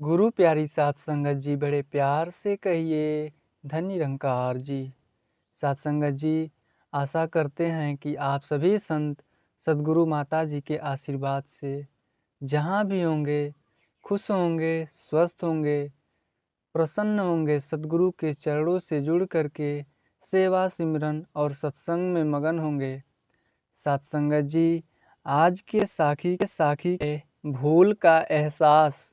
गुरु प्यारी साध संगत जी बड़े प्यार से कहिए धन निरंकार जी। साध संगत जी, आशा करते हैं कि आप सभी संत सद्गुरु माता जी के आशीर्वाद से जहाँ भी होंगे खुश होंगे, स्वस्थ होंगे, प्रसन्न होंगे, सद्गुरु के चरणों से जुड़ करके सेवा सिमरन और सत्संग में मगन होंगे। साध संगत जी, आज के साखी के भूल का एहसास।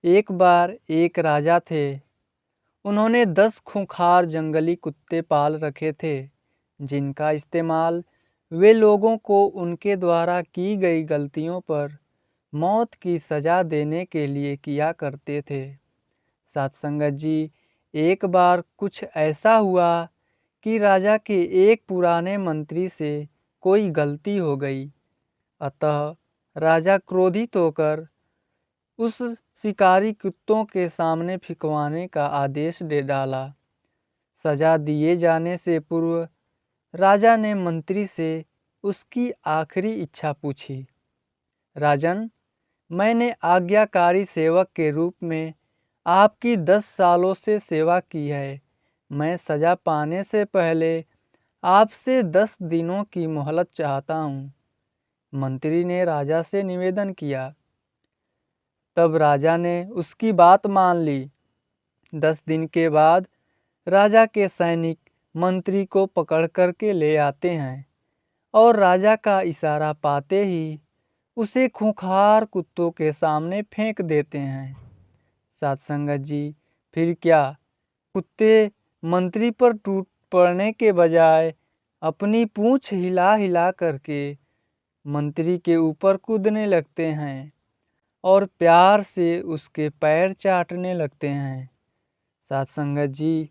एक बार एक राजा थे। उन्होंने 10 खूंखार जंगली कुत्ते पाल रखे थे, जिनका इस्तेमाल वे लोगों को उनके द्वारा की गई गलतियों पर मौत की सज़ा देने के लिए किया करते थे। सत्संगत जी, एक बार कुछ ऐसा हुआ कि राजा के एक पुराने मंत्री से कोई गलती हो गई। अतः राजा क्रोधित होकर उस शिकारी कुत्तों के सामने फिकवाने का आदेश दे डाला। सजा दिए जाने से पूर्व राजा ने मंत्री से उसकी आखिरी इच्छा पूछी। राजन, मैंने आज्ञाकारी सेवक के रूप में आपकी 10 सालों से सेवा की है। मैं सजा पाने से पहले आपसे 10 दिनों की मोहलत चाहता हूँ। मंत्री ने राजा से निवेदन किया। तब राजा ने उसकी बात मान ली। 10 दिन के बाद राजा के सैनिक मंत्री को पकड़ करके ले आते हैं और राजा का इशारा पाते ही उसे खूंखार कुत्तों के सामने फेंक देते हैं। सत्संगत जी, फिर क्या, कुत्ते मंत्री पर टूट पड़ने के बजाय अपनी पूंछ हिला हिला करके मंत्री के ऊपर कूदने लगते हैं और प्यार से उसके पैर चाटने लगते हैं। सत्संगत जी,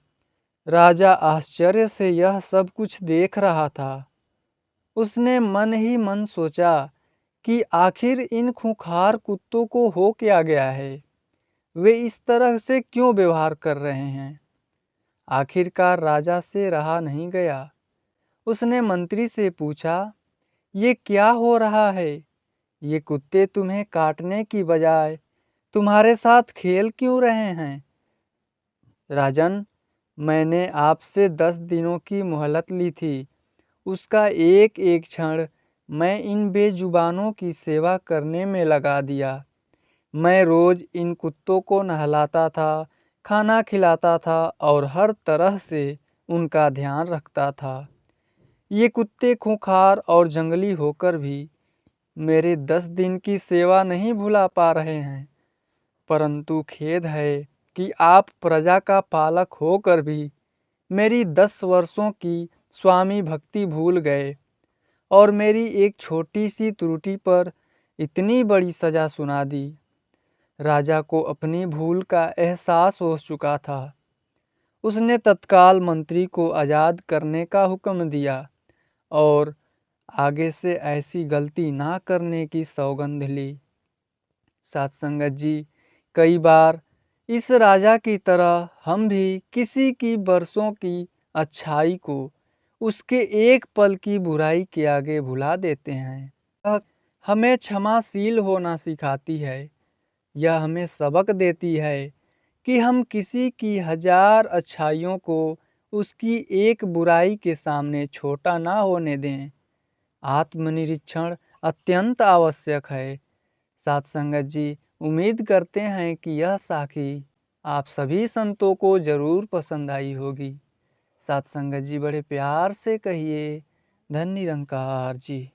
राजा आश्चर्य से यह सब कुछ देख रहा था। उसने मन ही मन सोचा कि आखिर इन खूंखार कुत्तों को हो क्या गया है, वे इस तरह से क्यों व्यवहार कर रहे हैं। आखिरकार राजा से रहा नहीं गया। उसने मंत्री से पूछा, ये क्या हो रहा है? ये कुत्ते तुम्हें काटने की बजाय तुम्हारे साथ खेल क्यों रहे हैं? राजन, मैंने आपसे 10 दिनों की मोहलत ली थी। उसका एक एक क्षण मैं इन बेजुबानों की सेवा करने में लगा दिया। मैं रोज इन कुत्तों को नहलाता था, खाना खिलाता था और हर तरह से उनका ध्यान रखता था। ये कुत्ते खूंखार और जंगली होकर भी मेरे 10 दिन की सेवा नहीं भुला पा रहे हैं। परंतु खेद है कि आप प्रजा का पालक होकर भी मेरी 10 वर्षों की स्वामी भक्ति भूल गए और मेरी एक छोटी सी त्रुटि पर इतनी बड़ी सजा सुना दी। राजा को अपनी भूल का एहसास हो चुका था। उसने तत्काल मंत्री को आज़ाद करने का हुक्म दिया और आगे से ऐसी गलती ना करने की सौगंध ली। सत्संगत जी, कई बार इस राजा की तरह हम भी किसी की बरसों की अच्छाई को उसके एक पल की बुराई के आगे भुला देते हैं। यह हमें क्षमाशील होना सिखाती है। यह हमें सबक देती है कि हम किसी की 1000 अच्छाइयों को उसकी एक बुराई के सामने छोटा ना होने दें। आत्मनिरीक्षण अत्यंत आवश्यक है। सत्संगत जी, उम्मीद करते हैं कि यह साखी आप सभी संतों को ज़रूर पसंद आई होगी। सत्संगत जी, बड़े प्यार से कहिए धन निरंकार जी।